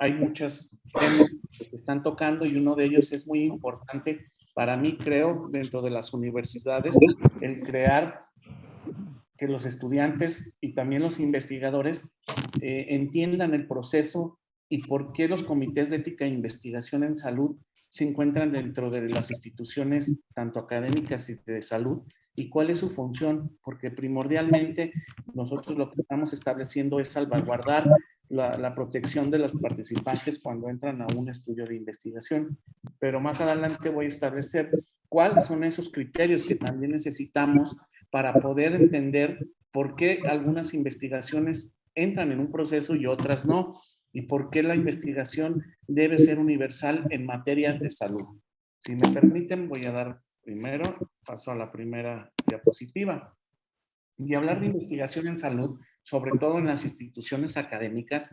hay muchos temas que se están tocando y uno de ellos es muy importante para mí, creo, dentro de las universidades, el crear que los estudiantes y también los investigadores entiendan el proceso y por qué los comités de ética e investigación en salud se encuentran dentro de las instituciones tanto académicas y de salud y cuál es su función, porque primordialmente nosotros lo que estamos estableciendo es salvaguardar la protección de los participantes cuando entran a un estudio de investigación. Pero más adelante voy a establecer cuáles son esos criterios que también necesitamos para poder entender por qué algunas investigaciones entran en un proceso y otras no, y por qué la investigación debe ser universal en materia de salud. Si me permiten, voy a dar primero, paso a la primera diapositiva. Y hablar de investigación en salud, sobre todo en las instituciones académicas,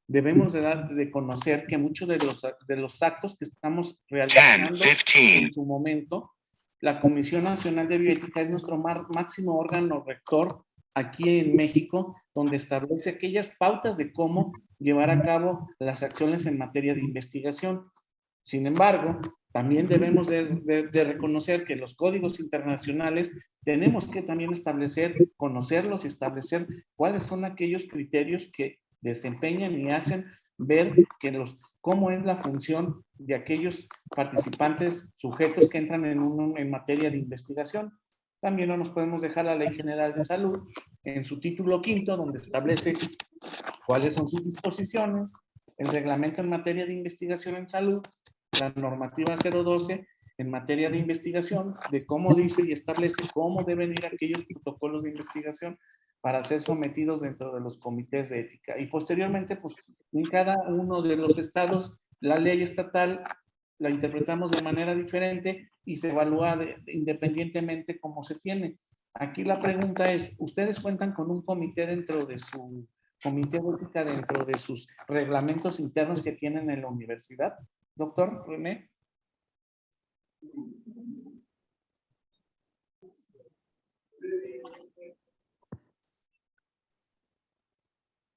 debemos de conocer que muchos de los actos que estamos realizando en su momento, la Comisión Nacional de Bioética es nuestro máximo órgano rector aquí en México, donde establece aquellas pautas de cómo llevar a cabo las acciones en materia de investigación. Sin embargo, también debemos de reconocer que los códigos internacionales tenemos que también establecer, conocerlos y establecer cuáles son aquellos criterios que desempeñan y hacen ver que cómo es la función de aquellos participantes, sujetos que entran en materia de investigación. También no nos podemos dejar la Ley General de Salud en su título quinto, donde establece cuáles son sus disposiciones, el reglamento en materia de investigación en salud, la normativa 012 en materia de investigación, de cómo dice y establece cómo deben ir aquellos protocolos de investigación para ser sometidos dentro de los comités de ética. Y posteriormente, pues, en cada uno de los estados, la ley estatal la interpretamos de manera diferente y se evalúa independientemente cómo se tiene. Aquí la pregunta es, ¿ustedes cuentan con un comité dentro de su comité de ética, dentro de sus reglamentos internos que tienen en la universidad? Doctor René.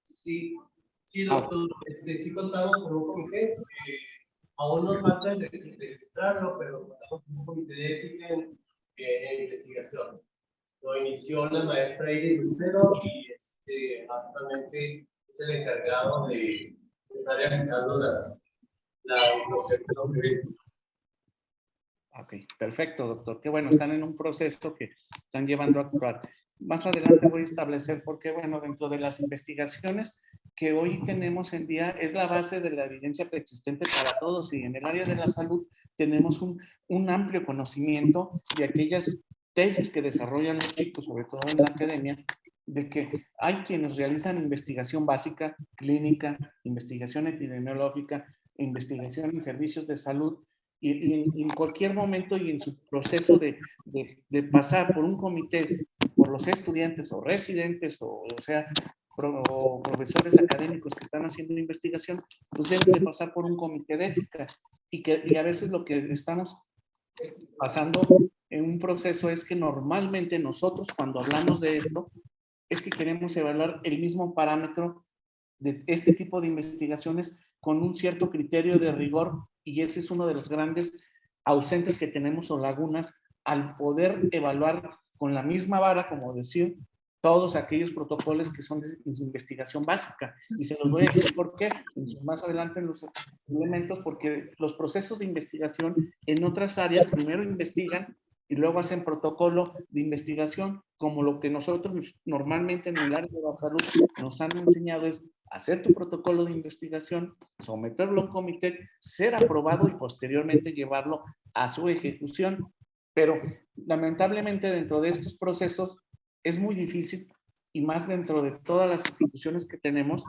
Sí, sí, doctor. Sí contamos con un comité. Aún nos falta registrarlo, pero contamos con un comité de ética en investigación. Lo inició la maestra Iris Lucero y actualmente es el encargado de estar realizando los eventos de ética. Ok, perfecto, doctor. Qué bueno, están en un proceso que están llevando a actuar. Más adelante voy a establecer por qué, bueno, dentro de las investigaciones que hoy tenemos en día es la base de la evidencia preexistente para todos y en el área de la salud tenemos un amplio conocimiento de aquellas tesis que desarrollan los chicos, sobre todo en la academia, de que hay quienes realizan investigación básica, clínica, investigación epidemiológica, investigación en servicios de salud, y en cualquier momento y en su proceso de pasar por un comité, por los estudiantes o residentes, o sea, profesores académicos que están haciendo investigación, pues deben de pasar por un comité de ética. Y a veces lo que estamos pasando en un proceso es que normalmente nosotros cuando hablamos de esto, es que queremos evaluar el mismo parámetro de este tipo de investigaciones con un cierto criterio de rigor y ese es uno de los grandes ausentes que tenemos o lagunas al poder evaluar con la misma vara, como decir, todos aquellos protocolos que son de investigación básica. Y se los voy a decir por qué, más adelante en los elementos, porque los procesos de investigación en otras áreas primero investigan y luego hacen protocolo de investigación, como lo que nosotros normalmente en el área de la salud nos han enseñado es hacer tu protocolo de investigación, someterlo a un comité, ser aprobado y posteriormente llevarlo a su ejecución. Pero lamentablemente dentro de estos procesos es muy difícil y más dentro de todas las instituciones que tenemos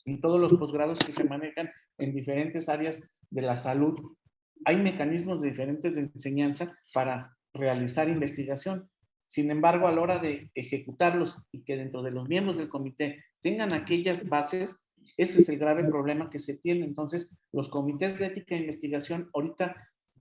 y todos los posgrados que se manejan en diferentes áreas de la salud, hay mecanismos diferentes de enseñanza para realizar investigación. Sin embargo, a la hora de ejecutarlos y que dentro de los miembros del comité tengan aquellas bases, ese es el grave problema que se tiene. Entonces, los comités de ética e investigación ahorita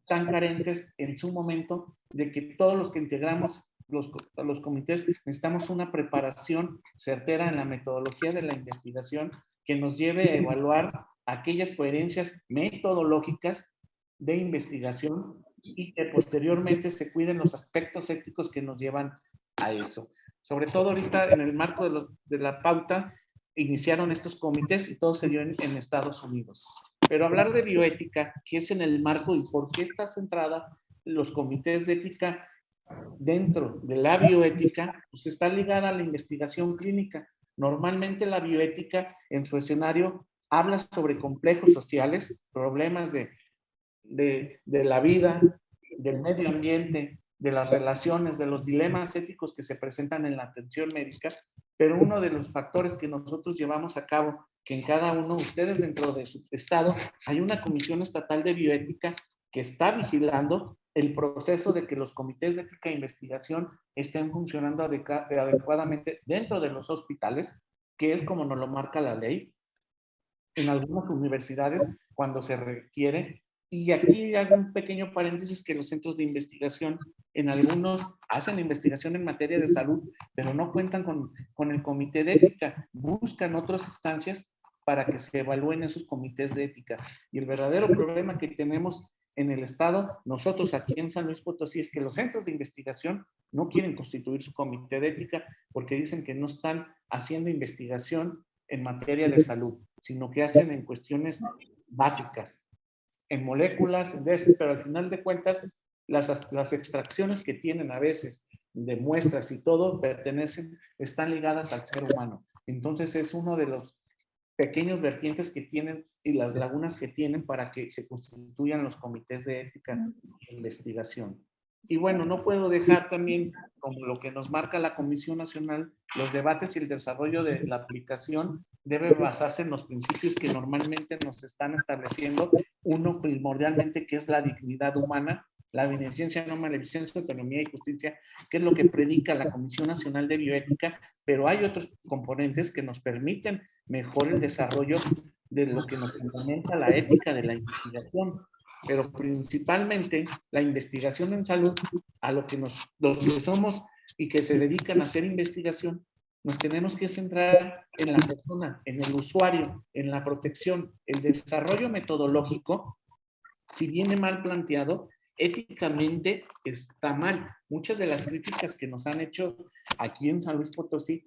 tan carentes en su momento de que todos los que integramos los comités necesitamos una preparación certera en la metodología de la investigación que nos lleve a evaluar aquellas coherencias metodológicas de investigación y que posteriormente se cuiden los aspectos éticos que nos llevan a eso. Sobre todo ahorita en el marco de la pauta, iniciaron estos comités y todo se dio en Estados Unidos. Pero hablar de bioética, ¿qué es en el marco y por qué está centrada los comités de ética dentro de la bioética? Pues está ligada a la investigación clínica. Normalmente la bioética en su escenario habla sobre complejos sociales, problemas de la vida, del medio ambiente, de las relaciones, de los dilemas éticos que se presentan en la atención médica, pero uno de los factores que nosotros llevamos a cabo, que en cada uno, ustedes dentro de su estado, hay una comisión estatal de bioética que está vigilando el proceso de que los comités de ética e investigación estén funcionando adecuadamente dentro de los hospitales, que es como nos lo marca la ley, en algunas universidades cuando se requiere. Y aquí hago un pequeño paréntesis que los centros de investigación, en algunos hacen investigación en materia de salud, pero no cuentan con el comité de ética, buscan otras instancias para que se evalúen esos comités de ética. Y el verdadero problema que tenemos en el Estado, nosotros aquí en San Luis Potosí, es que los centros de investigación no quieren constituir su comité de ética porque dicen que no están haciendo investigación en materia de salud, sino que hacen en cuestiones básicas, en moléculas, pero al final de cuentas, las extracciones que tienen a veces de muestras y todo están ligadas al ser humano. Entonces es uno de los pequeños vertientes que tienen y las lagunas que tienen para que se constituyan los comités de ética e investigación. Y bueno, no puedo dejar también, como lo que nos marca la Comisión Nacional, los debates y el desarrollo de la aplicación debe basarse en los principios que normalmente nos están estableciendo. Uno primordialmente, que es la dignidad humana, la beneficencia, no maleficencia, autonomía y justicia, que es lo que predica la Comisión Nacional de Bioética, pero hay otros componentes que nos permiten mejor el desarrollo de lo que nos fundamenta la ética de la investigación. Pero principalmente la investigación en salud, a los que somos y que se dedican a hacer investigación, nos tenemos que centrar en la persona, en el usuario, en la protección. El desarrollo metodológico, si viene mal planteado, éticamente está mal. Muchas de las críticas que nos han hecho aquí en San Luis Potosí,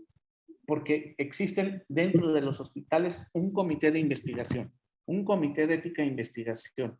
porque existen dentro de los hospitales un comité de investigación, un comité de ética e investigación.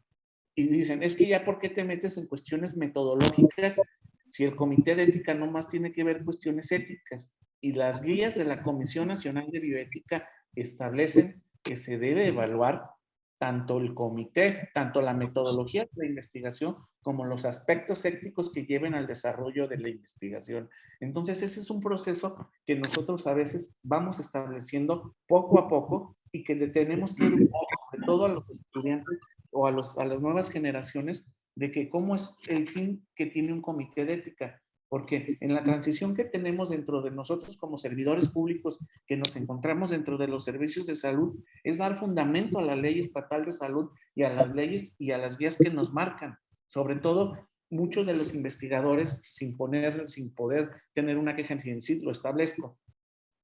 Y dicen, es que ya ¿por qué te metes en cuestiones metodológicas si el comité de ética no más tiene que ver cuestiones éticas? Y las guías de la Comisión Nacional de Bioética establecen que se debe evaluar tanto el comité, tanto la metodología de la investigación, como los aspectos éticos que lleven al desarrollo de la investigación. Entonces, ese es un proceso que nosotros a veces vamos estableciendo poco a poco y que tenemos que educar, sobre todo a los estudiantes o a las nuevas generaciones, de que cómo es el fin que tiene un comité de ética. Porque en la transición que tenemos dentro de nosotros como servidores públicos, que nos encontramos dentro de los servicios de salud, es dar fundamento a la ley estatal de salud y a las leyes y a las guías que nos marcan. Sobre todo, muchos de los investigadores, sin poder tener una queja en sí, lo establezco,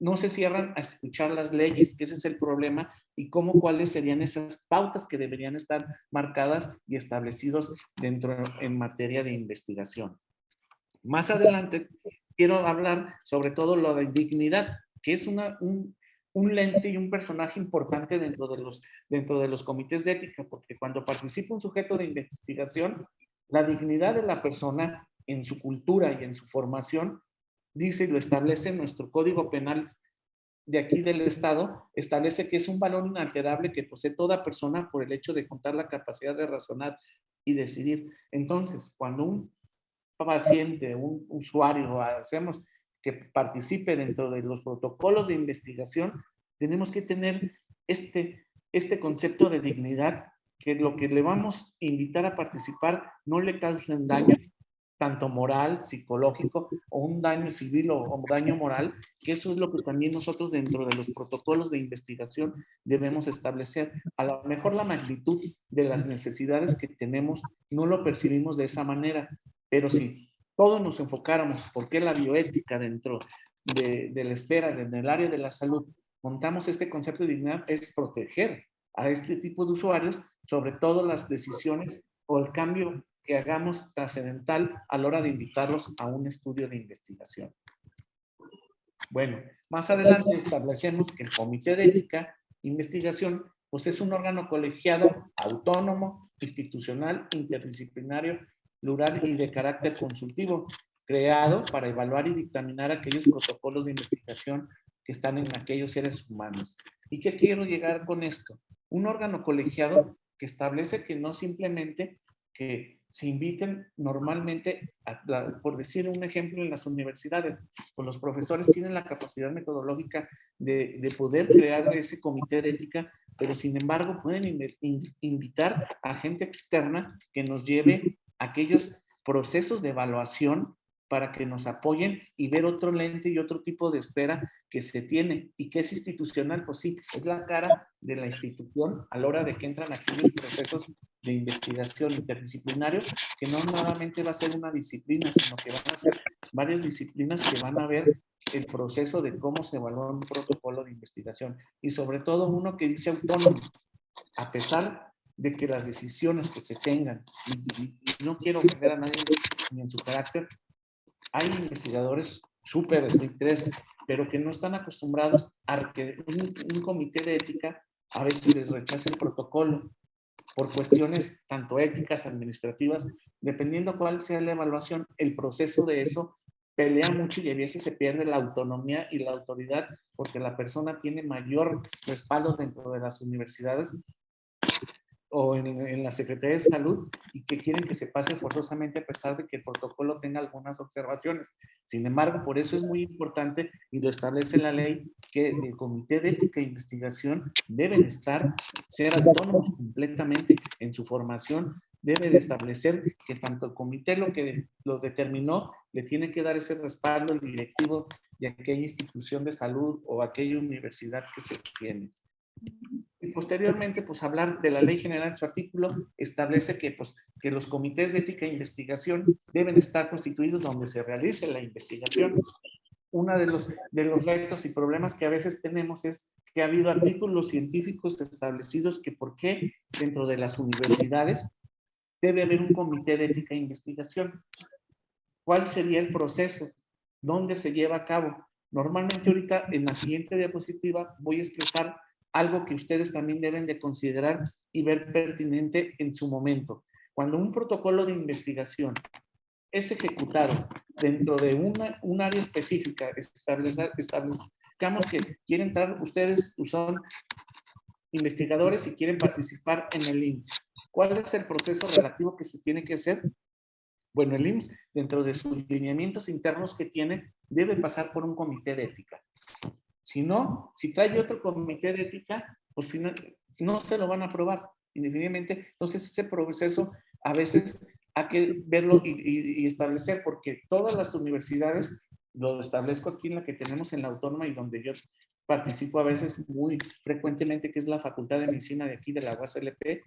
no se cierran a escuchar las leyes, que ese es el problema, y cuáles serían esas pautas que deberían estar marcadas y establecidos en materia de investigación. Más adelante quiero hablar sobre todo lo de dignidad, que es un lente y un personaje importante dentro de los comités de ética, porque cuando participa un sujeto de investigación, la dignidad de la persona en su cultura y en su formación, dice y lo establece nuestro Código Penal de aquí del Estado, establece que es un valor inalterable que posee toda persona por el hecho de contar la capacidad de razonar y decidir. Entonces, cuando un paciente, un usuario, hacemos que participe dentro de los protocolos de investigación, tenemos que tener este concepto de dignidad, que lo que le vamos a invitar a participar no le causen daño, tanto moral, psicológico, o un daño civil o daño moral, que eso es lo que también nosotros dentro de los protocolos de investigación debemos establecer. A lo mejor la magnitud de las necesidades que tenemos no lo percibimos de esa manera, pero si todos nos enfocáramos, ¿por qué la bioética dentro de la esfera, en el área de la salud, montamos este concepto de dignidad? Es proteger a este tipo de usuarios, sobre todo las decisiones o el cambio que hagamos trascendental a la hora de invitarlos a un estudio de investigación. Bueno, más adelante establecemos que el Comité de Ética e Investigación pues es un órgano colegiado, autónomo, institucional, interdisciplinario, plural y de carácter consultivo, creado para evaluar y dictaminar aquellos protocolos de investigación que están en aquellos seres humanos. ¿Y qué quiero llegar con esto? Un órgano colegiado que establece que no simplemente que se inviten normalmente, por decir un ejemplo, en las universidades, pues los profesores tienen la capacidad metodológica de poder crear ese comité de ética, pero sin embargo pueden invitar a gente externa que nos lleve a aquellos procesos de evaluación para que nos apoyen y ver otro lente y otro tipo de espera que se tiene y que es institucional, pues sí, es la cara de la institución a la hora de que entran aquellos procesos de investigación interdisciplinario, que no nuevamente va a ser una disciplina, sino que van a ser varias disciplinas que van a ver el proceso de cómo se evalúa un protocolo de investigación y sobre todo uno que dice autónomo, a pesar de que las decisiones que se tengan, y no quiero ofender a nadie ni en su carácter, hay investigadores súper estrictos, pero que no están acostumbrados a que un comité de ética a veces les rechace el protocolo por cuestiones tanto éticas, administrativas, dependiendo cuál sea la evaluación, el proceso de eso pelea mucho y a veces se pierde la autonomía y la autoridad porque la persona tiene mayor respaldo dentro de las universidades o en la Secretaría de Salud y que quieren que se pase forzosamente a pesar de que el protocolo tenga algunas observaciones. Sin embargo, por eso es muy importante y lo establece la ley que el Comité de Ética e Investigación deben ser autónomos completamente en su formación. Debe de establecer que tanto el comité lo determinó, le tiene que dar ese respaldo al directivo de aquella institución de salud o aquella universidad que se tiene. Y posteriormente, pues hablar de la ley general en su artículo establece que, pues, que los comités de ética e investigación deben estar constituidos donde se realice la investigación. Uno de los retos y problemas que a veces tenemos es que ha habido artículos científicos establecidos que por qué dentro de las universidades debe haber un comité de ética e investigación. ¿Cuál sería el proceso? ¿Dónde se lleva a cabo? Normalmente ahorita en la siguiente diapositiva voy a expresar algo que ustedes también deben de considerar y ver pertinente en su momento. Cuando un protocolo de investigación es ejecutado dentro de un área específica, establezcamos que quieren entrar, ustedes son investigadores y quieren participar en el IMSS. ¿Cuál es el proceso relativo que se tiene que hacer? Bueno, el IMSS, dentro de sus lineamientos internos que tiene, debe pasar por un comité de ética. Si no, si trae otro comité de ética, pues no se lo van a aprobar, indefinidamente. Entonces, ese proceso a veces hay que verlo y establecer, porque todas las universidades, lo establezco aquí en la que tenemos en la Autónoma y donde yo participo a veces muy frecuentemente, que es la Facultad de Medicina de aquí, de la UASLP.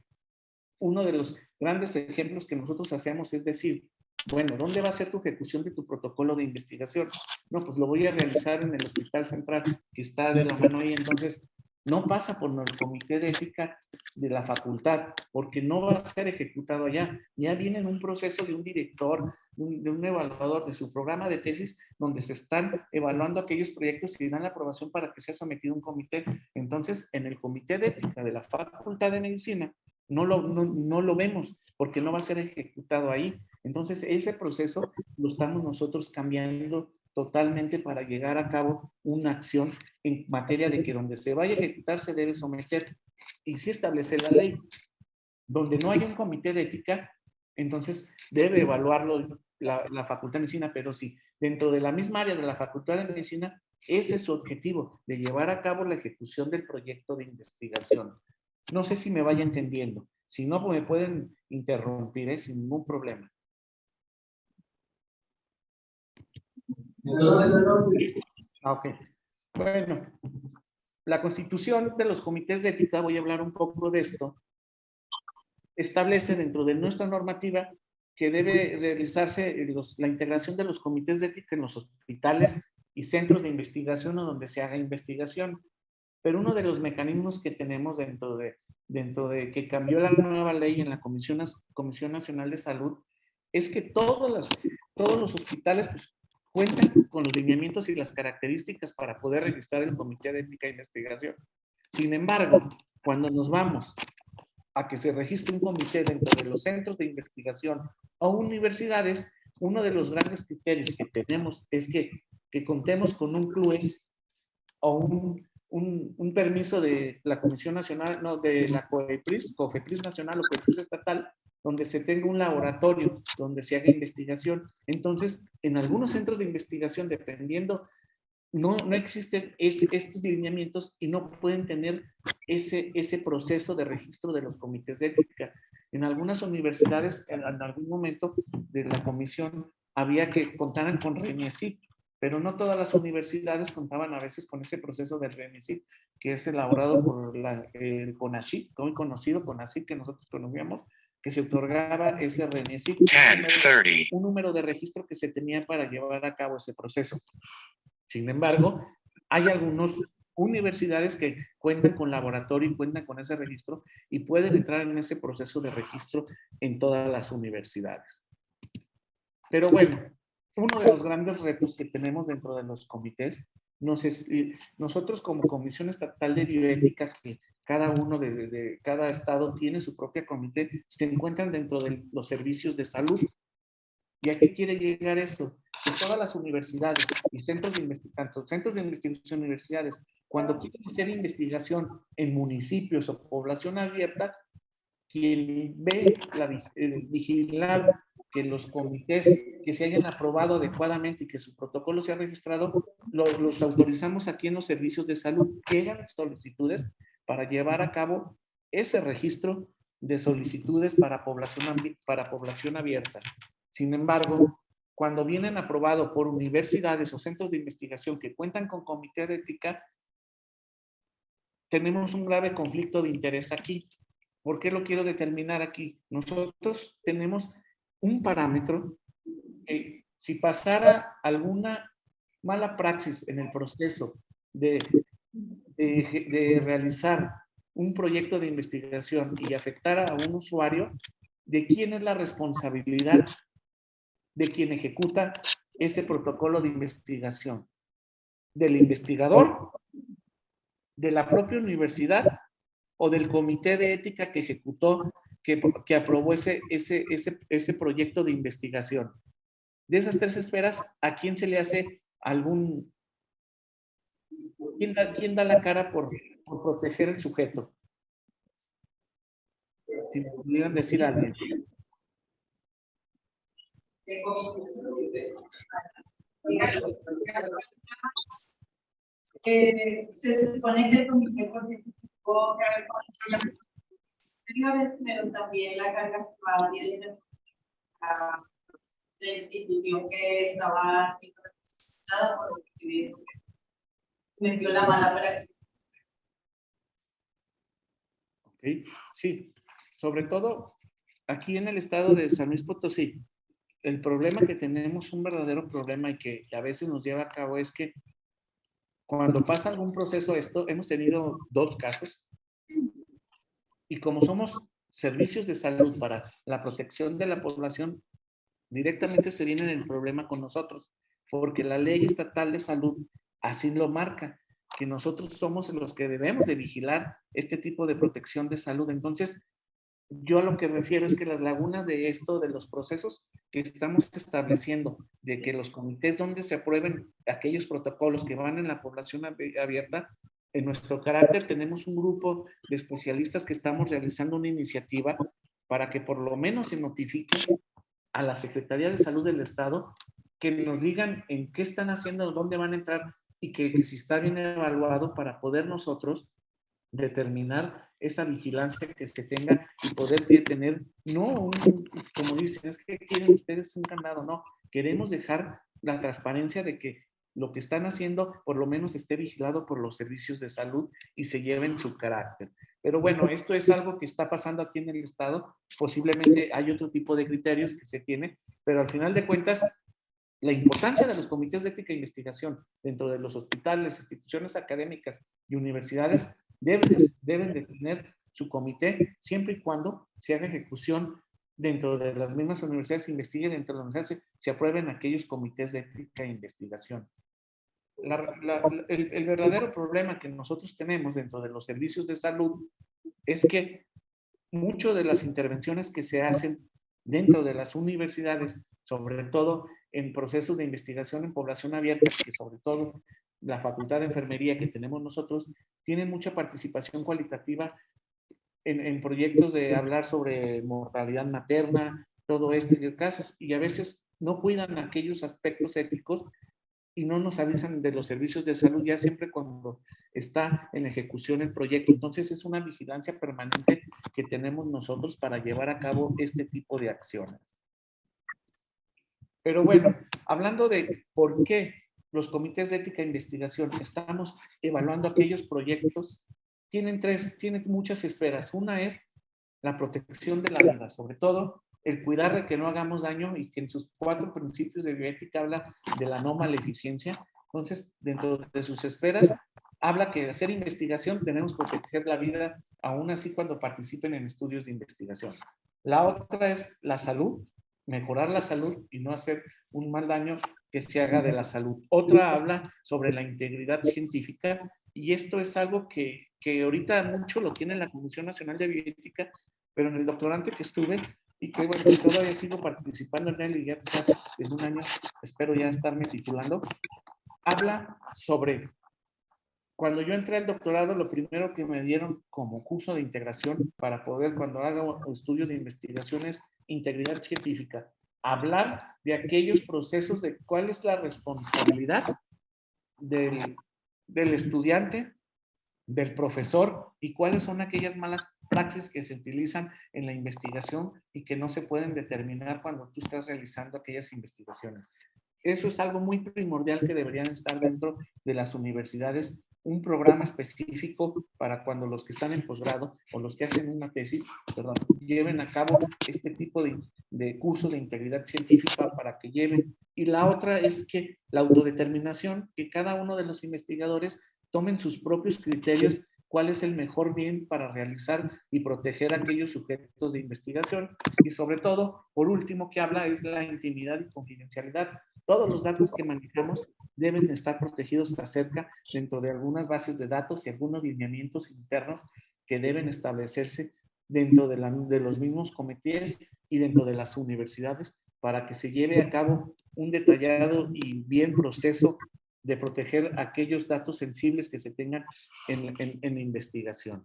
Uno de los grandes ejemplos que nosotros hacemos es decir, bueno, ¿dónde va a ser tu ejecución de tu protocolo de investigación? No, pues lo voy a realizar en el Hospital Central, que está de la mano ahí. Entonces, no pasa por el comité de ética de la facultad, porque no va a ser ejecutado allá. Ya viene en un proceso de un director, de un evaluador de su programa de tesis, donde se están evaluando aquellos proyectos y dan la aprobación para que sea sometido a un comité. Entonces, en el comité de ética de la Facultad de Medicina, no lo vemos, porque no va a ser ejecutado ahí. Entonces, ese proceso lo estamos nosotros cambiando totalmente para llegar a cabo una acción en materia de que donde se vaya a ejecutar se debe someter. Y si establece la ley, donde no hay un comité de ética, entonces debe evaluarlo la Facultad de Medicina, pero sí, dentro de la misma área de la Facultad de Medicina, ese es su objetivo, de llevar a cabo la ejecución del proyecto de investigación. No sé si me vaya entendiendo. Si no, pues me pueden interrumpir, sin ningún problema. Entonces, ok. Bueno, la constitución de los comités de ética, voy a hablar un poco de esto, establece dentro de nuestra normativa que debe realizarse la integración de los comités de ética en los hospitales y centros de investigación o donde se haga investigación. Pero uno de los mecanismos que tenemos dentro de que cambió la nueva ley en la Comisión Nacional de Salud es que todos los hospitales pues, cuentan con los lineamientos y las características para poder registrar el Comité de Ética e Investigación. Sin embargo, cuando nos vamos a que se registre un comité dentro de los centros de investigación o universidades, uno de los grandes criterios que tenemos es que contemos con un CLUES o un permiso de la Comisión Nacional, no, de la COFEPRIS Nacional o COFEPRIS Estatal, donde se tenga un laboratorio, donde se haga investigación. Entonces, en algunos centros de investigación, dependiendo, no existen estos lineamientos y no pueden tener ese proceso de registro de los comités de ética. En algunas universidades, en algún momento de la comisión, había que contaran con RENIECIP, pero no todas las universidades contaban a veces con ese proceso del RENIECIP, que es elaborado por el CONACYT, muy conocido CONACYT, que nosotros conocíamos, que se otorgaba ese RENIECIP, un número de registro que se tenía para llevar a cabo ese proceso. Sin embargo, hay algunas universidades que cuentan con laboratorio y cuentan con ese registro y pueden entrar en ese proceso de registro en todas las universidades. Pero bueno, uno de los grandes retos que tenemos dentro de los comités, nosotros como Comisión Estatal de Bioética, que cada uno de cada estado tiene su propia comité, se encuentran dentro de los servicios de salud. ¿Y a qué quiere llegar esto? Que todas las universidades y centros de investigación, universidades, cuando quieren hacer investigación en municipios o población abierta, quien ve vigilar que los comités que se hayan aprobado adecuadamente y que su protocolo sea registrado, los autorizamos aquí en los servicios de salud, que hagan solicitudes para llevar a cabo ese registro de solicitudes para población abierta. Sin embargo, cuando vienen aprobados por universidades o centros de investigación que cuentan con comité de ética, tenemos un grave conflicto de interés aquí. ¿Por qué lo quiero determinar aquí? Nosotros tenemos un parámetro que si pasara alguna mala praxis en el proceso de realizar un proyecto de investigación y afectara a un usuario, ¿de quién es la responsabilidad de quien ejecuta ese protocolo de investigación? ¿Del investigador? ¿De la propia universidad? ¿O del comité de ética que ejecutó, que aprobó ese proyecto de investigación? De esas tres esferas, ¿a quién se le hace algún... ¿Quién da la cara por proteger el sujeto? Si me pudieran decir a alguien. Se supone que el comité participó anteriores, pero también la carga se va directamente a la institución que estaba siendo representada por el que metió la mala praxis. Ok, sí. Sobre todo aquí en el estado de San Luis Potosí, el problema que tenemos, un verdadero problema y que a veces nos lleva a cabo es que cuando pasa algún proceso esto, hemos tenido 2 casos y como somos servicios de salud para la protección de la población, directamente se viene el problema con nosotros, porque la ley estatal de salud así lo marca, que nosotros somos los que debemos de vigilar este tipo de protección de salud. Entonces, yo a lo que refiero es que las lagunas de esto, de los procesos que estamos estableciendo, de que los comités donde se aprueben aquellos protocolos que van en la población abierta, en nuestro carácter tenemos un grupo de especialistas que estamos realizando una iniciativa para que por lo menos se notifique a la Secretaría de Salud del Estado, que nos digan en qué están haciendo, dónde van a entrar y que si está bien evaluado para poder nosotros determinar esa vigilancia que se tenga y poder tener, no como dicen, es que quieren ustedes un candado, no, queremos dejar la transparencia de que lo que están haciendo por lo menos esté vigilado por los servicios de salud y se lleven su carácter. Pero bueno, esto es algo que está pasando aquí en el estado, posiblemente hay otro tipo de criterios que se tiene, pero al final de cuentas la importancia de los comités de ética e investigación dentro de los hospitales, instituciones académicas y universidades deben de tener su comité siempre y cuando se haga ejecución dentro de las mismas universidades, se investigue dentro de las universidades, se aprueben aquellos comités de ética e investigación. El verdadero problema que nosotros tenemos dentro de los servicios de salud es que muchas de las intervenciones que se hacen dentro de las universidades, sobre todo en procesos de investigación en población abierta, que sobre todo la Facultad de Enfermería que tenemos nosotros, tienen mucha participación cualitativa en proyectos de hablar sobre mortalidad materna, todo este de casos, y a veces no cuidan aquellos aspectos éticos y no nos avisan de los servicios de salud ya siempre cuando está en ejecución el proyecto. Entonces es una vigilancia permanente que tenemos nosotros para llevar a cabo este tipo de acciones. Pero bueno, hablando de por qué los comités de ética e investigación estamos evaluando aquellos proyectos, tienen muchas esferas. Una es la protección de la vida, sobre todo el cuidar de que no hagamos daño y que en sus 4 principios de bioética habla de la no maleficencia. Entonces, dentro de sus esferas, habla que hacer investigación tenemos que proteger la vida, aún así cuando participen en estudios de investigación. La otra es la salud, mejorar la salud y no hacer un mal daño que se haga de la salud. Otra habla sobre la integridad científica y esto es algo que ahorita mucho lo tiene la Comisión Nacional de Bioética, pero en el doctorante que estuve y que bueno, todavía sigo participando en él y ya casi en un año espero ya estarme titulando, habla sobre cuando yo entré al doctorado, lo primero que me dieron como curso de integración para poder, cuando haga estudios de investigación, es integridad científica. Hablar de aquellos procesos de cuál es la responsabilidad del estudiante, del profesor y cuáles son aquellas malas praxis que se utilizan en la investigación y que no se pueden determinar cuando tú estás realizando aquellas investigaciones. Eso es algo muy primordial que deberían estar dentro de las universidades, un programa específico para cuando los que están en posgrado o los que hacen una tesis, lleven a cabo este tipo de curso de integridad científica para que lleven. Y la otra es que la autodeterminación, que cada uno de los investigadores tomen sus propios criterios, cuál es el mejor bien para realizar y proteger a aquellos sujetos de investigación. Y sobre todo, por último, que habla es la intimidad y confidencialidad. Todos los datos que manejamos deben estar protegidos acerca dentro de algunas bases de datos y algunos lineamientos internos que deben establecerse dentro de los mismos comités y dentro de las universidades para que se lleve a cabo un detallado y bien proceso de proteger aquellos datos sensibles que se tengan en investigación.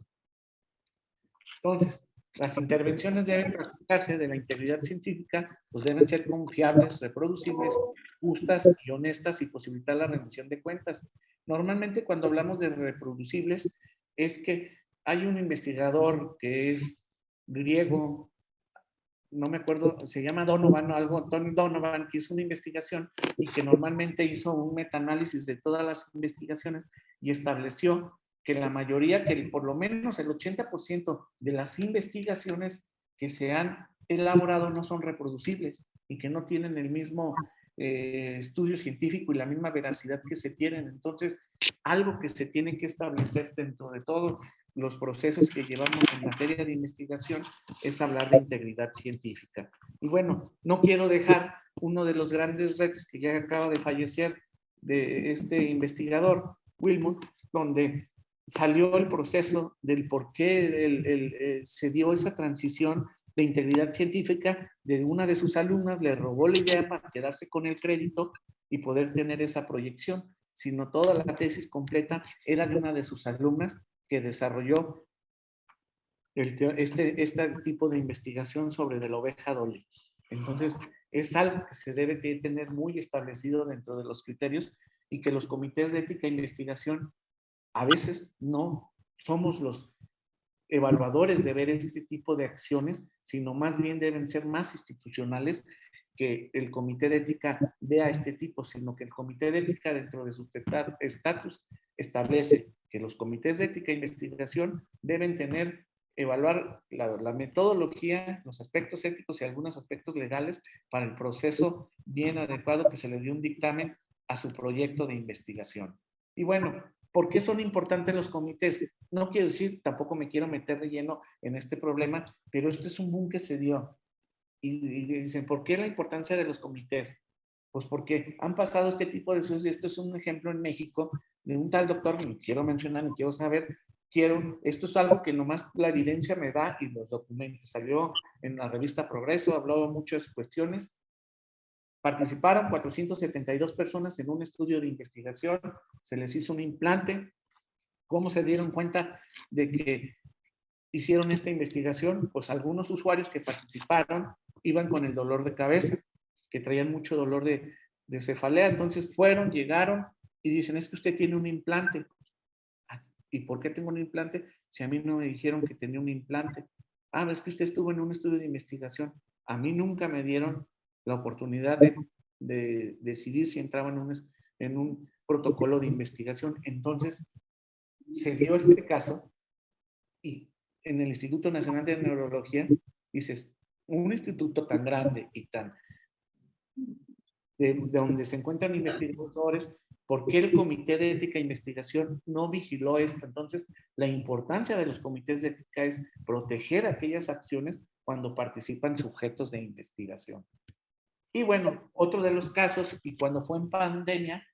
Entonces, las intervenciones deben practicarse de la integridad científica, pues deben ser confiables, reproducibles, justas y honestas y posibilitar la rendición de cuentas. Normalmente cuando hablamos de reproducibles es que hay un investigador que es griego, no me acuerdo, se llama Donovan o algo, Tony Donovan, que hizo una investigación y que normalmente hizo un metaanálisis de todas las investigaciones y estableció que la mayoría, que por lo menos el 80% de las investigaciones que se han elaborado no son reproducibles y que no tienen el mismo estudio científico y la misma veracidad que se tienen. Entonces, algo que se tiene que establecer dentro de todo los procesos que llevamos en materia de investigación es hablar de integridad científica. Y bueno, no quiero dejar uno de los grandes retos que ya acaba de fallecer de este investigador, Wilmot, donde salió el proceso del por qué se dio esa transición de integridad científica. De una de sus alumnas le robó la idea para quedarse con el crédito y poder tener esa proyección, sino toda la tesis completa era de una de sus alumnas que desarrolló este tipo de investigación sobre de la oveja Dolly. Entonces, es algo que se debe tener muy establecido dentro de los criterios y que los comités de ética e investigación a veces no somos los evaluadores de ver este tipo de acciones, sino más bien deben ser más institucionales que el comité de ética vea este tipo, sino que el comité de ética dentro de su estatus establece que los comités de ética e investigación deben tener evaluar la metodología, los aspectos éticos y algunos aspectos legales para el proceso bien adecuado que se le dio un dictamen a su proyecto de investigación. Y bueno, ¿por qué son importantes los comités? No quiero decir, tampoco me quiero meter de lleno en este problema, pero este es un boom que se dio. Y dicen, ¿por qué la importancia de los comités? Pues porque han pasado este tipo de cosas, y esto es un ejemplo en México de un tal doctor, ni quiero mencionar, ni quiero saber, esto es algo que nomás la evidencia me da y los documentos. Salió en la revista Progreso, habló de muchas cuestiones. Participaron 472 personas en un estudio de investigación, se les hizo un implante. ¿Cómo se dieron cuenta de que hicieron esta investigación? Pues algunos usuarios que participaron iban con el dolor de cabeza, que traían mucho dolor de cefalea, entonces fueron, llegaron y dicen, es que usted tiene un implante. ¿Y por qué tengo un implante? Si a mí no me dijeron que tenía un implante. Ah, es que usted estuvo en un estudio de investigación. A mí nunca me dieron la oportunidad de decidir si entraba en un protocolo de investigación. Entonces, se dio este caso y en el Instituto Nacional de Neurología, dices, un instituto tan grande y tan de donde se encuentran investigadores, ¿por qué el Comité de Ética e Investigación no vigiló esto? Entonces, la importancia de los comités de ética es proteger aquellas acciones cuando participan sujetos de investigación. Y bueno, otro de los casos, y cuando fue en pandemia,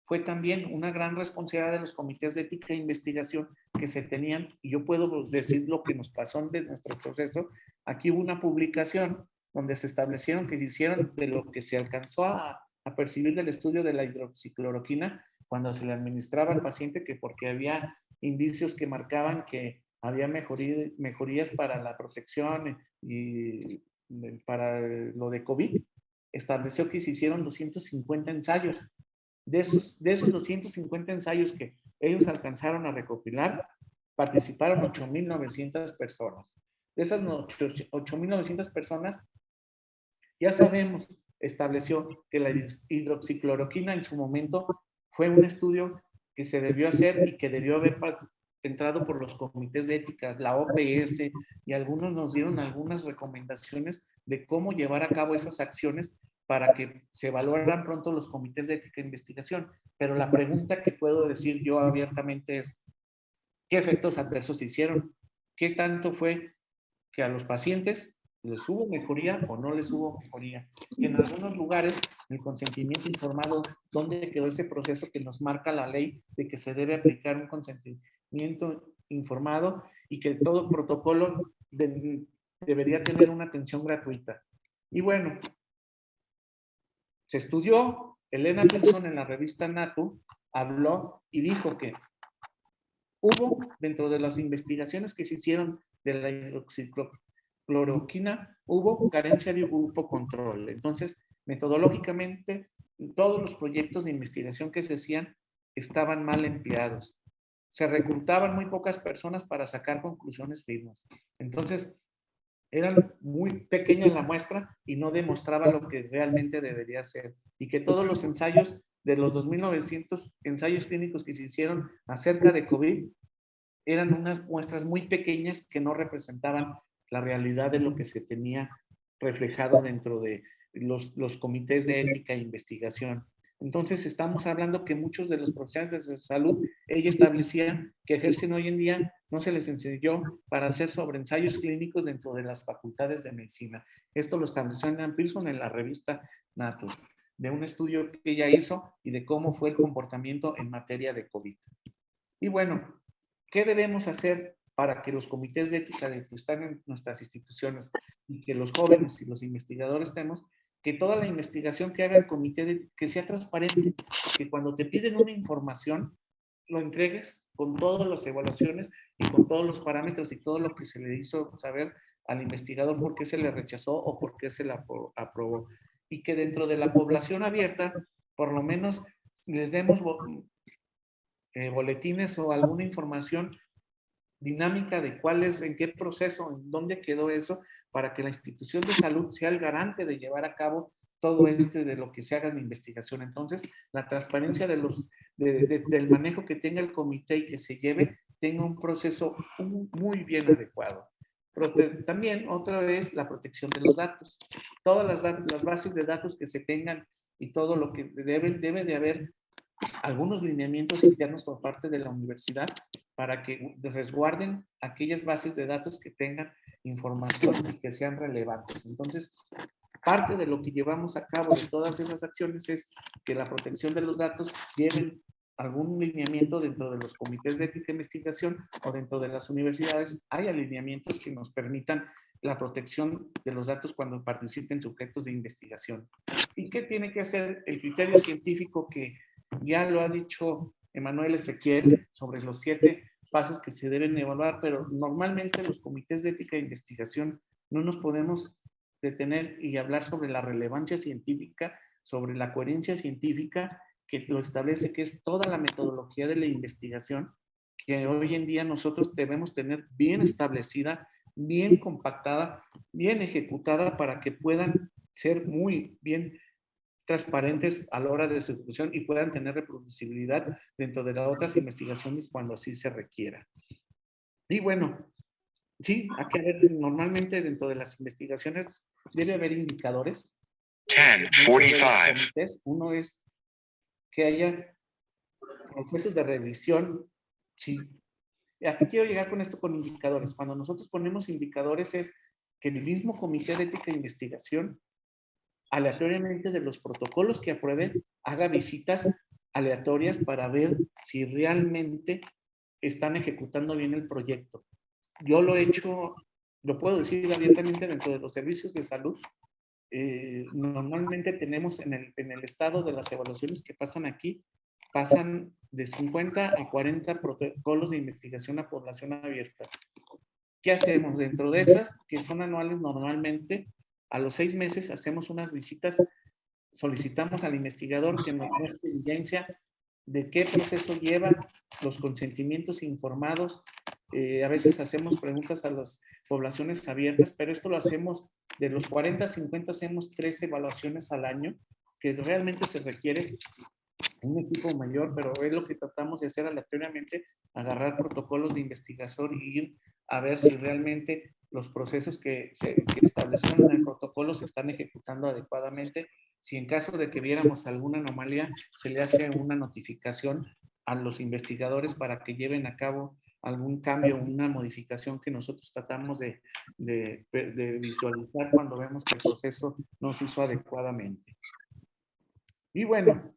fue también una gran responsabilidad de los comités de ética e investigación que se tenían, y yo puedo decir lo que nos pasó de nuestro proceso. Aquí hubo una publicación donde se establecieron que hicieron de lo que se alcanzó a percibir del estudio de la hidroxicloroquina cuando se le administraba al paciente, que porque había indicios que marcaban que había mejorías para la protección y para lo de COVID, estableció que se hicieron 250 ensayos. De esos 250 ensayos que ellos alcanzaron a recopilar, participaron 8.900 personas. De esas 8.900 personas, ya sabemos, estableció que la hidroxicloroquina en su momento fue un estudio que se debió hacer y que debió haber entrado por los comités de ética, la OPS, y algunos nos dieron algunas recomendaciones de cómo llevar a cabo esas acciones para que se evaluaran pronto los comités de ética e investigación. Pero la pregunta que puedo decir yo abiertamente es, ¿qué efectos adversos hicieron? ¿Qué tanto fue que a los pacientes les hubo mejoría o no les hubo mejoría? Que en algunos lugares el consentimiento informado, ¿dónde quedó ese proceso que nos marca la ley de que se debe aplicar un consentimiento informado y que todo protocolo debería tener una atención gratuita? Y bueno, se estudió, Elena Wilson en la revista Natu habló y dijo que hubo, dentro de las investigaciones que se hicieron de la hidroxicloroquina, hubo carencia de grupo control. Entonces, metodológicamente, todos los proyectos de investigación que se hacían estaban mal empleados. Se reclutaban muy pocas personas para sacar conclusiones firmes. Entonces, eran muy pequeñas la muestra y no demostraba lo que realmente debería ser. Y que todos los ensayos, de los 2.900 ensayos clínicos que se hicieron acerca de COVID, eran unas muestras muy pequeñas que no representaban la realidad de lo que se tenía reflejado dentro de los comités de ética e investigación. Entonces, estamos hablando que muchos de los profesionales de salud, ellos establecían que ejercen hoy en día, no se les enseñó para hacer sobreensayos clínicos dentro de las facultades de medicina. Esto lo estableció Ann Pearson en la revista Nature, de un estudio que ella hizo y de cómo fue el comportamiento en materia de COVID. Y bueno, ¿qué debemos hacer para que los comités de ética que están en nuestras instituciones y que los jóvenes y los investigadores tenemos, que toda la investigación que haga el comité de ética, que sea transparente, que cuando te piden una información, lo entregues con todas las evaluaciones y con todos los parámetros y todo lo que se le hizo saber al investigador por qué se le rechazó o por qué se le aprobó? Y que dentro de la población abierta, por lo menos les demos boletines o alguna información dinámica de cuál es, en qué proceso, en dónde quedó eso, para que la institución de salud sea el garante de llevar a cabo todo esto de lo que se haga en investigación. Entonces, la transparencia del manejo que tenga el comité y que se lleve tenga un proceso muy bien adecuado. También otra vez la protección de los datos. Todas las bases de datos que se tengan y todo lo que debe de haber algunos lineamientos internos por parte de la universidad para que resguarden aquellas bases de datos que tengan información y que sean relevantes. Entonces, parte de lo que llevamos a cabo de todas esas acciones es que la protección de los datos lleven algún lineamiento dentro de los comités de ética e investigación o dentro de las universidades. Hay alineamientos que nos permitan la protección de los datos cuando participen sujetos de investigación. ¿Y qué tiene que hacer el criterio científico que ya lo ha dicho Emanuel Ezequiel sobre los 7 pasos que se deben evaluar? Pero normalmente los comités de ética e investigación no nos podemos detener y hablar sobre la relevancia científica, sobre la coherencia científica que lo establece, que es toda la metodología de la investigación que hoy en día nosotros debemos tener bien establecida, bien compactada, bien ejecutada para que puedan ser muy bien transparentes a la hora de su ejecución y puedan tener reproducibilidad dentro de las otras investigaciones cuando así se requiera. Y bueno, sí, hay que haber, normalmente dentro de las investigaciones debe haber indicadores. 10:45. Uno es que haya procesos de revisión. Sí. Aquí quiero llegar con esto con indicadores. Cuando nosotros ponemos indicadores es que el mismo comité de ética e investigación aleatoriamente de los protocolos que aprueben, haga visitas aleatorias para ver si realmente están ejecutando bien el proyecto. Yo lo he hecho, lo puedo decir abiertamente dentro de los servicios de salud. Normalmente tenemos en el estado de las evaluaciones que pasan aquí, pasan de 50 a 40 protocolos de investigación a población abierta. ¿Qué hacemos? Dentro de esas, que son anuales normalmente, a los 6 meses hacemos unas visitas, solicitamos al investigador que nos muestre evidencia de qué proceso lleva, los consentimientos informados. A veces hacemos preguntas a las poblaciones abiertas, pero esto lo hacemos de los 40 a 50, hacemos 3 evaluaciones al año, que realmente se requiere un equipo mayor, pero es lo que tratamos de hacer aleatoriamente, agarrar protocolos de investigación y ir a ver si realmente los procesos que establecieron en el protocolo se están ejecutando adecuadamente. Si en caso de que viéramos alguna anomalía, se le hace una notificación a los investigadores para que lleven a cabo algún cambio, una modificación que nosotros tratamos de visualizar cuando vemos que el proceso no se hizo adecuadamente. Y bueno,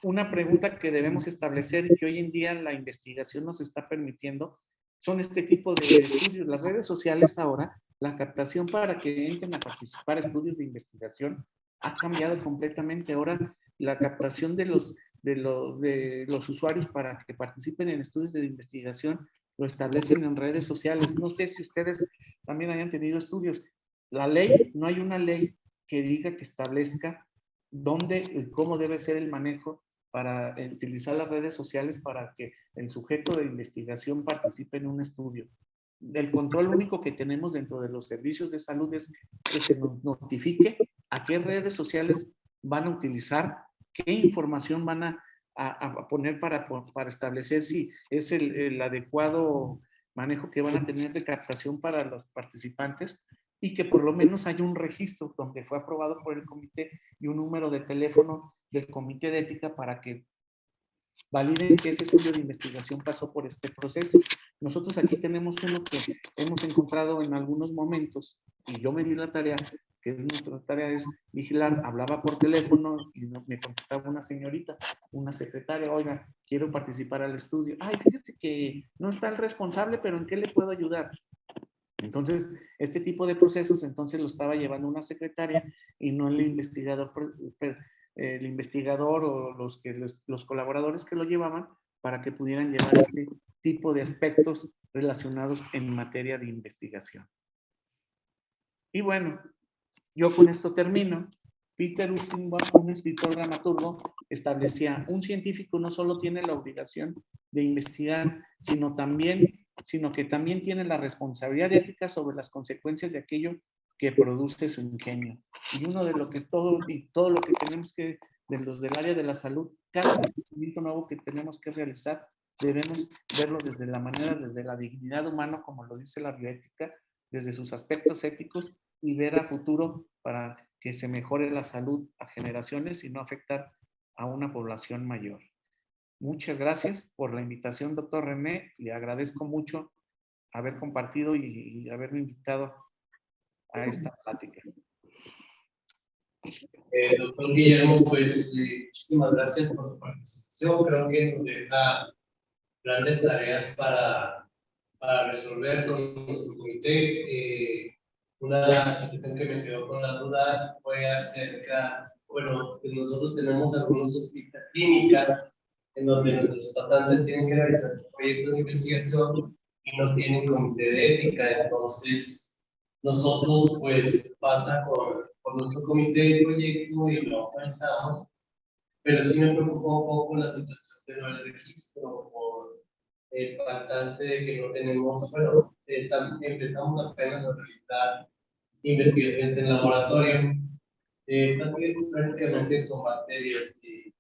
una pregunta que debemos establecer y que hoy en día la investigación nos está permitiendo son este tipo de estudios. Las redes sociales ahora, la captación para que entren a participar en estudios de investigación ha cambiado completamente. Ahora la captación de los usuarios para que participen en estudios de investigación lo establecen en redes sociales. No sé si ustedes también hayan tenido estudios. La ley, no hay una ley que diga, que establezca dónde y cómo debe ser el manejo para utilizar las redes sociales para que el sujeto de investigación participe en un estudio. El control único que tenemos dentro de los servicios de salud es que se nos notifique a qué redes sociales van a utilizar, qué información van a poner para establecer si es el adecuado manejo que van a tener de captación para los participantes, y que por lo menos haya un registro donde fue aprobado por el comité y un número de teléfono del comité de ética para que validen que ese estudio de investigación pasó por este proceso. Nosotros aquí tenemos uno que hemos encontrado en algunos momentos, y yo me di la tarea, que nuestra tarea es vigilar. Hablaba por teléfono y me contestaba una señorita, una secretaria: oiga, quiero participar al estudio. Ay, fíjese que no está el responsable, pero ¿en qué le puedo ayudar? Entonces, este tipo de procesos entonces lo estaba llevando una secretaria y no el investigador o los colaboradores que lo llevaban, para que pudieran llevar este tipo de aspectos relacionados en materia de investigación. Y bueno, yo con esto termino. Peter Ustinov, un escritor dramaturgo, establecía: un científico no solo tiene la obligación de investigar, sino que también tiene la responsabilidad ética sobre las consecuencias de aquello que produce su ingenio. Y uno de lo que es todo lo que tenemos que, de los del área de la salud, cada conocimiento nuevo que tenemos que realizar, debemos verlo desde la manera, desde la dignidad humana, como lo dice la bioética, desde sus aspectos éticos y ver a futuro para que se mejore la salud a generaciones y no afectar a una población mayor. Muchas gracias por la invitación, doctor René. Le agradezco mucho haber compartido y haberme invitado a esta plática. Doctor Guillermo, pues muchísimas gracias por su participación. Creo que nos deja grandes tareas para resolver con nuestro comité. Una situación que me quedó con la duda fue acerca, bueno, que nosotros tenemos algunos hospitales clínicas en donde nuestros pasantes tienen que realizar proyectos de investigación y no tienen comité de ética. Entonces, nosotros, pues, pasa con nuestro comité de proyecto y lo organizamos, pero sí me preocupó un poco la situación de no el registro por el faltante de que no tenemos, bueno, empezamos apenas a realizar investigaciones en laboratorio, prácticamente con materias y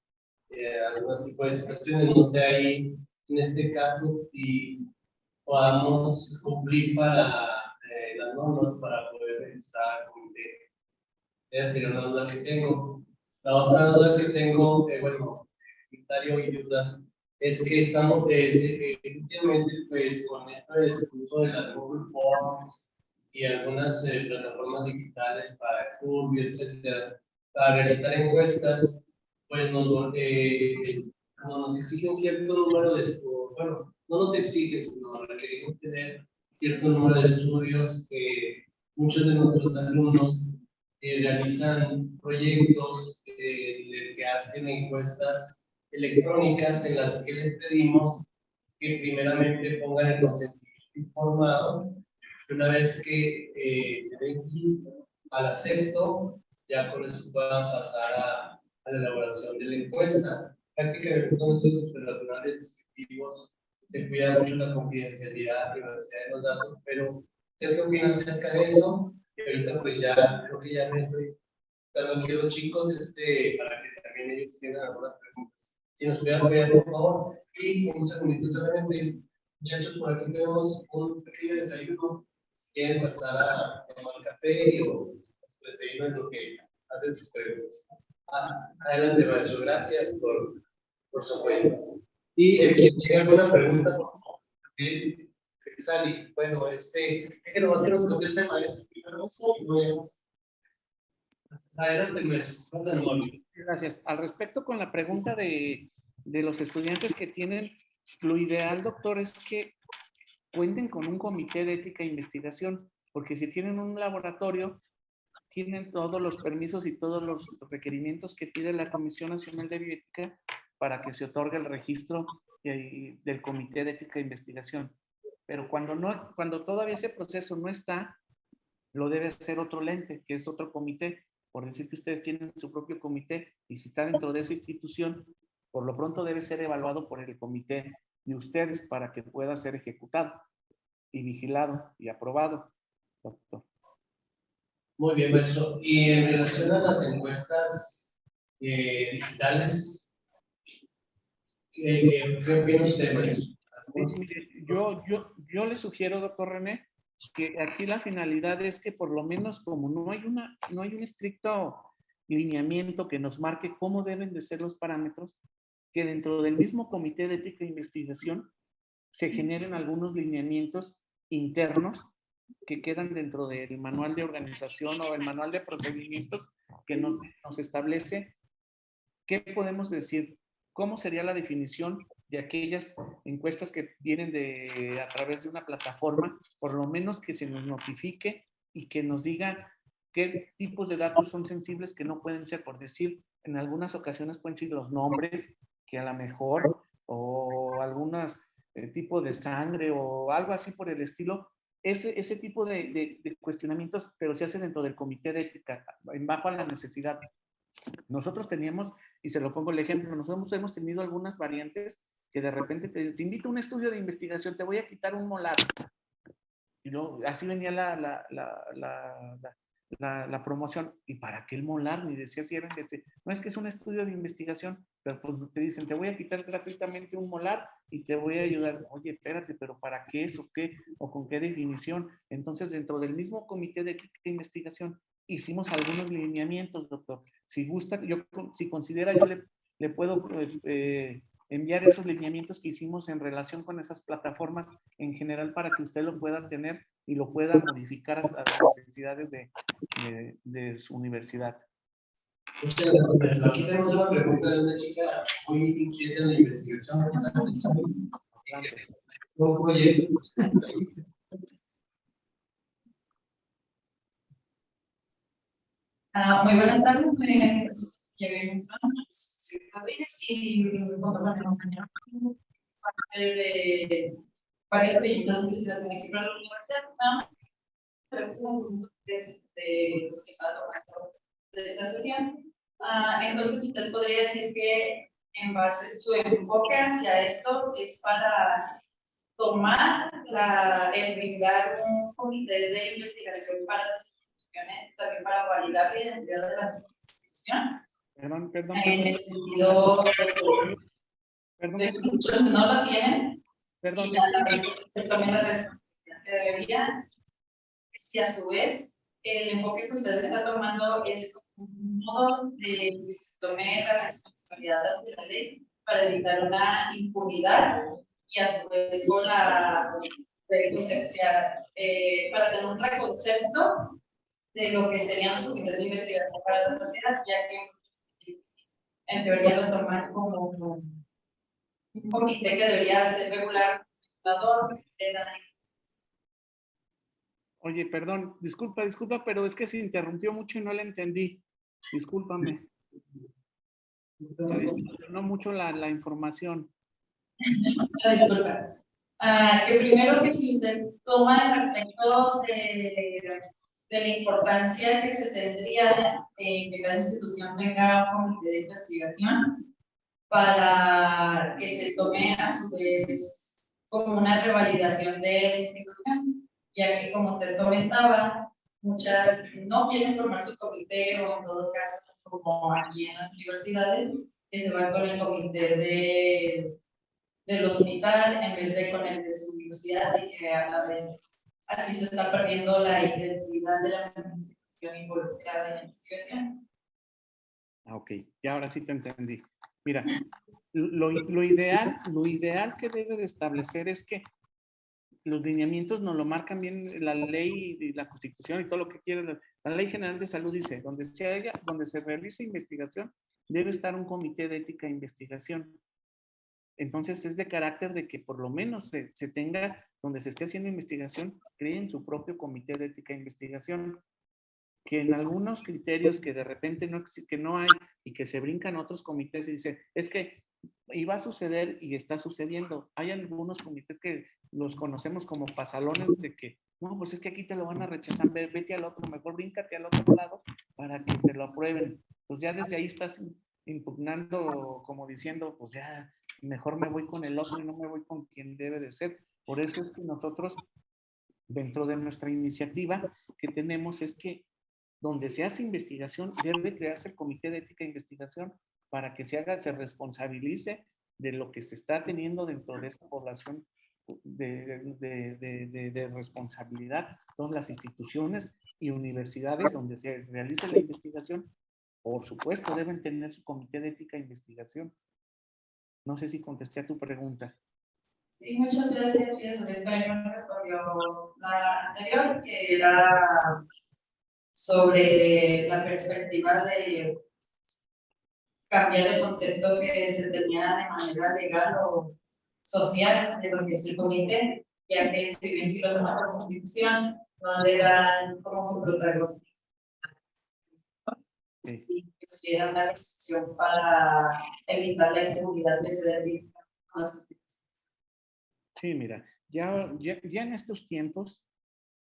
algunas tipo de situaciones, no sé ahí en este caso si podamos cumplir para las normas para poder registrar el comité. Esa sería una duda que tengo. La otra duda que tengo, bueno, comentario y duda, es que estamos últimamente pues con esto del uso de las Google Forms y algunas plataformas digitales para Curvy, etcétera, para realizar encuestas, pues como nos exigen cierto número de, bueno, no nos exigen, sino requerimos tener cierto número de estudios que muchos de nuestros alumnos realizan proyectos que hacen encuestas electrónicas en las que les pedimos que primeramente pongan el consentimiento informado. Una vez que den clic al acepto, ya con eso puedan pasar a la elaboración de la encuesta. Prácticamente son estudios operacionales descriptivos, se cuida mucho la confidencialidad y privacidad de los datos, pero ¿usted qué opina acerca de eso? Y ahorita pues ya creo que ya me estoy dando aquí a los chicos para que también ellos tengan algunas preguntas. Si nos pudieran apoyar, por favor. Y un segundito solamente, muchachos, por aquí tenemos un pequeño desayuno. Si quieren pasar a tomar café o pues seguirnos en lo que hacen sus preguntas. Adelante, maestro. Gracias por su apoyo. Y el que tenga alguna pregunta, por favor. Sally, bueno, es que nomás que nos conteste maestro primero y luego. Adelante, maestro. Gracias. Al respecto con la pregunta de los estudiantes que tienen, lo ideal, doctor, es que cuenten con un comité de ética e investigación, porque si tienen un laboratorio, tienen todos los permisos y todos los requerimientos que pide la Comisión Nacional de Bioética para que se otorgue el registro del comité de ética e investigación. Pero cuando todavía ese proceso no está, lo debe hacer otro ente, que es otro comité. Por decir que ustedes tienen su propio comité y si está dentro de esa institución, por lo pronto debe ser evaluado por el comité de ustedes para que pueda ser ejecutado y vigilado y aprobado, doctor. Muy bien, maestro. Y en relación a las encuestas digitales, ¿qué opina usted, maestro? Mire, yo le sugiero, doctor René, que aquí la finalidad es que por lo menos como no hay un estricto lineamiento que nos marque cómo deben de ser los parámetros, que dentro del mismo comité de ética e investigación se generen algunos lineamientos internos que quedan dentro del manual de organización o el manual de procedimientos que nos establece qué podemos decir, cómo sería la definición de aquellas encuestas que vienen a través de una plataforma, por lo menos que se nos notifique y que nos diga qué tipos de datos son sensibles que no pueden ser, por decir, en algunas ocasiones pueden ser los nombres, que a lo mejor, o algunos tipos de sangre o algo así por el estilo. Ese tipo de cuestionamientos, pero se hace dentro del comité de ética, bajo la necesidad. Nosotros teníamos, y se lo pongo el ejemplo, nosotros hemos tenido algunas variantes que de repente te invito a un estudio de investigación, te voy a quitar un molar. Y así venía la promoción. ¿Y para qué el molar? Ni decía si era no, es que es un estudio de investigación, pero pues te dicen, te voy a quitar gratuitamente un molar y te voy a ayudar. Oye, espérate, pero ¿para qué eso? ¿Qué? ¿O con qué definición? Entonces, dentro del mismo comité de ética e investigación, hicimos algunos lineamientos, doctor. Si gusta, si considera, yo le puedo enviar esos lineamientos que hicimos en relación con esas plataformas en general para que usted lo pueda tener y lo pueda modificar hasta las necesidades de su universidad. Muchas gracias. Aquí tenemos una pregunta de una chica muy inquieta en la investigación. Un proyecto. Muy buenas tardes, me soy Rodríguez y junto con mi compañero parte de varios proyectos de investigación aquí para la universidad. De esta sesión. Entonces, usted podría decir que en base su enfoque hacia esto es para tomar el brindar un comité de investigación para las instituciones, también para validar la identidad de la institución. Perdón. En el sentido de que muchos no lo tienen. Perdón. Y se tomen la responsabilidad que debería. Si a su vez el enfoque que usted está tomando es un modo de que se tome la responsabilidad de la ley para evitar una impunidad y a su vez con la para tener un preconcepto de lo que serían los comités de investigación para las sociedades, ya que en teoría lo toman como un comité que debería ser regular, de daño. Oye, perdón, disculpa, pero es que se interrumpió mucho y no la entendí. Discúlpame. Se distorsionó mucho la información. Disculpa. Que primero que si usted toma el aspecto de la importancia que se tendría en que cada institución tenga un comité de investigación para que se tome a su vez como una revalidación de la institución, ya que como usted comentaba, muchas no quieren formar su comité o en todo caso, como aquí en las universidades, que se van con el comité del hospital en vez de con el de su universidad y que a la vez así se está perdiendo la identidad de la institución involucrada en la investigación. Ok, y ahora sí te entendí. Mira, lo ideal que debe de establecer es que los lineamientos nos lo marcan bien la ley y la constitución y todo lo que quiere. La Ley General de Salud dice, donde se realice investigación, debe estar un comité de ética e investigación. Entonces es de carácter de que por lo menos se tenga, donde se esté haciendo investigación, creen su propio comité de ética e investigación. Que en algunos criterios que de repente no hay y que se brincan otros comités y dicen, es que iba a suceder y está sucediendo. Hay algunos comités que los conocemos como pasalones de que, no, pues es que aquí te lo van a rechazar, vete al otro, mejor bríncate al otro lado para que te lo aprueben. Pues ya desde ahí estás impugnando, como diciendo, pues ya mejor me voy con el otro y no me voy con quien debe de ser. Por eso es que nosotros, dentro de nuestra iniciativa que tenemos, es que donde se hace investigación, debe crearse el comité de ética e investigación para que se responsabilice de lo que se está teniendo dentro de esta población de responsabilidad. Todas las instituciones y universidades donde se realice la investigación, por supuesto, deben tener su comité de ética e investigación. No sé si contesté a tu pregunta. Sí, muchas gracias. Y a su vez también me respondió la anterior, que era sobre la perspectiva de cambiar el concepto que se tenía de manera legal o social de lo que es el comité, ya que si bien si lo toma la Constitución, no le dan como su protagonismo. Sí. Y quisiera una restricción para evitar la impunidad que se deriva con las instituciones. Sí, mira, ya en estos tiempos,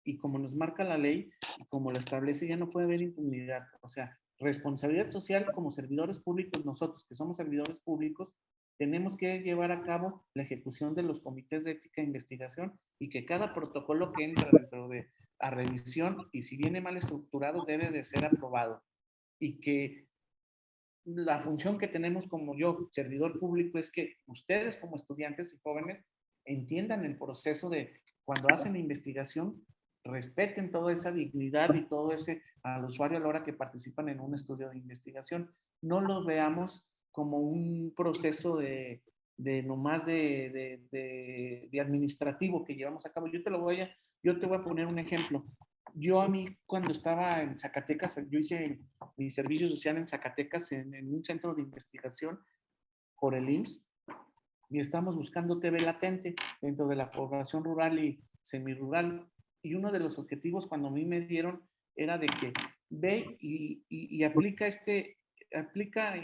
y como nos marca la ley, y como lo establece, ya no puede haber impunidad. O sea, responsabilidad social como servidores públicos, nosotros que somos servidores públicos, tenemos que llevar a cabo la ejecución de los comités de ética e investigación y que cada protocolo que entra dentro de a revisión y si viene mal estructurado debe de ser aprobado. Y que la función que tenemos como yo, servidor público, es que ustedes como estudiantes y jóvenes entiendan el proceso de cuando hacen investigación, respeten toda esa dignidad y todo ese al usuario a la hora que participan en un estudio de investigación. No lo veamos como un proceso de nomás de administrativo que llevamos a cabo. Yo te voy a poner un ejemplo. Yo a mí cuando estaba en Zacatecas, yo hice mi servicio social en Zacatecas en un centro de investigación por el IMSS y estamos buscando TV latente dentro de la población rural y semirural. Y uno de los objetivos cuando a mí me dieron era de que ve y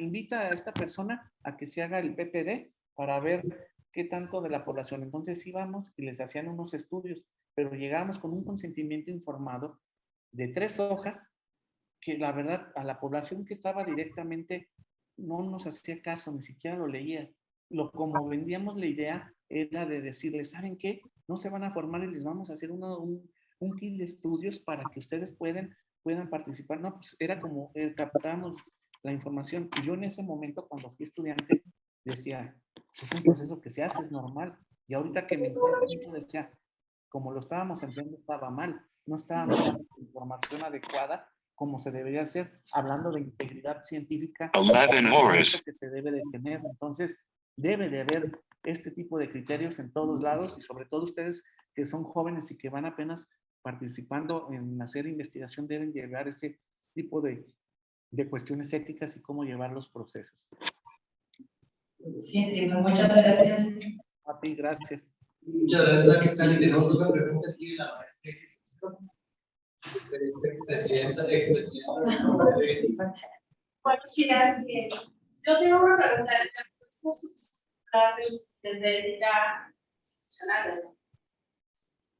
invita a esta persona a que se haga el PPD para ver qué tanto de la población. Entonces íbamos y les hacían unos estudios, pero llegábamos con un consentimiento informado de 3 hojas que la verdad a la población que estaba directamente no nos hacía caso, ni siquiera lo leía. Como vendíamos la idea era de decirles, ¿saben qué? No se van a formar y les vamos a hacer un kit de estudios para que ustedes puedan participar. No, pues era como captamos la información. Y yo en ese momento, cuando fui estudiante, decía, pues es un proceso que se hace, es normal. Y ahorita que me encuentro, decía, como lo estábamos haciendo, estaba mal. No estábamos dando información adecuada como se debería hacer, hablando de integridad científica, 11 horas. que se debe de tener. Entonces, debe de haber este tipo de criterios en todos lados y sobre todo ustedes que son jóvenes y que van apenas participando en hacer investigación deben llevar ese tipo de cuestiones éticas y cómo llevar los procesos. Sí, entiendo. Muchas gracias. A ti, gracias. Muchas gracias, Aquisani. Tenemos otra pregunta aquí de la maestra. Presidenta, expresidenta. Buenos días. Yo tengo una pregunta desde ética institucionales.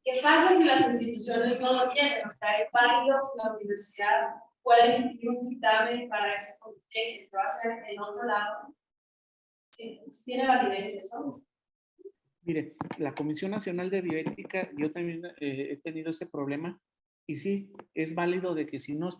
¿Qué pasa si las instituciones no lo tienen? O sea, es válido la universidad puede emitir un dictamen para ese comité que se va a hacer en otro lado. Sí, tiene validez eso. Mire, la Comisión Nacional de Bioética, yo también he tenido ese problema y sí, es válido de que si no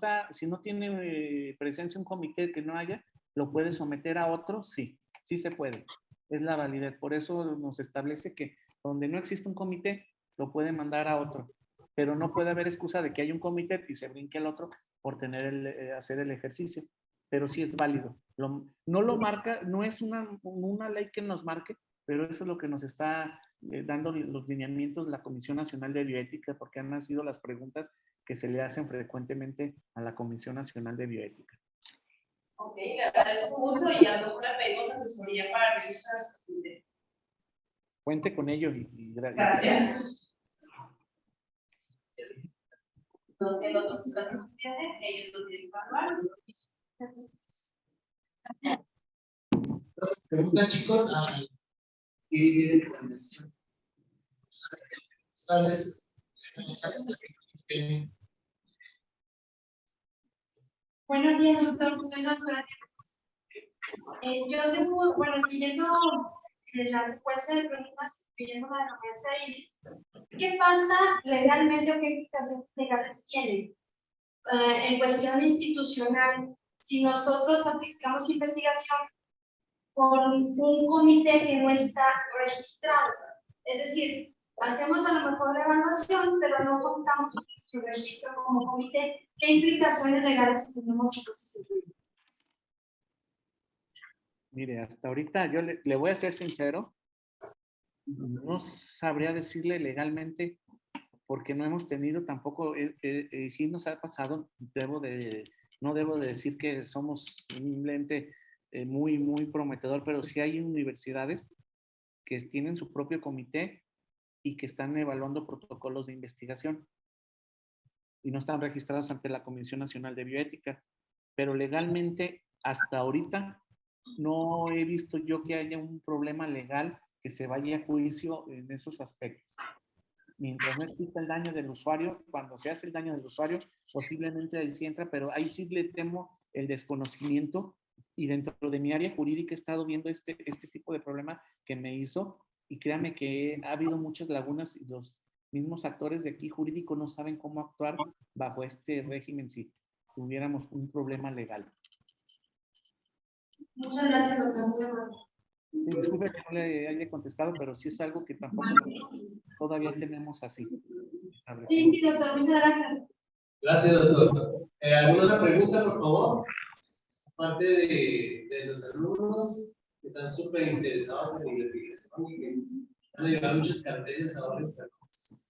tiene presencia un comité que no haya, lo puede someter a otro, sí se puede. Es la validez. Por eso nos establece que donde no existe un comité, lo puede mandar a otro. Pero no puede haber excusa de que haya un comité y se brinque el otro por hacer el ejercicio. Pero sí es válido. No lo marca, no es una ley que nos marque, pero eso es lo que nos está dando los lineamientos de la Comisión Nacional de Bioética, porque han sido las preguntas que se le hacen frecuentemente a la Comisión Nacional de Bioética. Ok, le agradezco mucho y a lo mejor le pedimos asesoría para revisar nuestro comité. Cuente con ello y gracias. Entonces, los dos casos tienen, ellos lo tienen que evaluar. Pregunta, chicos, ¿qué viene de la mención? ¿Sabes? Buenos días, doctor. Soy la doctora. Yo tengo, bueno, siguiendo la secuencia de preguntas, pidiendo la de la maestra Iris, ¿qué pasa legalmente o qué implicaciones legales tiene en cuestión institucional si nosotros aplicamos investigación con un comité que no está registrado? Es decir, hacemos a lo mejor la evaluación, pero no contamos con nuestro registro como comité. ¿Qué implicaciones legales tenemos en ese sentido? Mire, hasta ahorita yo le voy a ser sincero, no sabría decirle legalmente porque no hemos tenido tampoco, sí nos ha pasado, no debo de decir que somos un ente muy, muy prometedor, pero sí hay universidades que tienen su propio comité y que están evaluando protocolos de investigación y no están registrados ante la Comisión Nacional de Bioética, pero legalmente hasta ahorita no he visto yo que haya un problema legal que se vaya a juicio en esos aspectos. Mientras no exista el daño del usuario, cuando se hace el daño del usuario, posiblemente ahí sí entra, pero ahí sí le temo el desconocimiento y dentro de mi área jurídica he estado viendo este tipo de problema que me hizo y créame que ha habido muchas lagunas y mismos actores de aquí jurídicos no saben cómo actuar bajo este régimen si tuviéramos un problema legal. Muchas gracias, doctor. Muy amable. Disculpe que no le haya contestado, pero sí es algo que tampoco todavía tenemos así. Sí, sí, doctor, muchas gracias. Gracias, doctor. ¿Alguna otra pregunta, por favor? Aparte de los alumnos que están súper interesados en la investigación y que van a llevar muchos carteles ahora en Carlos.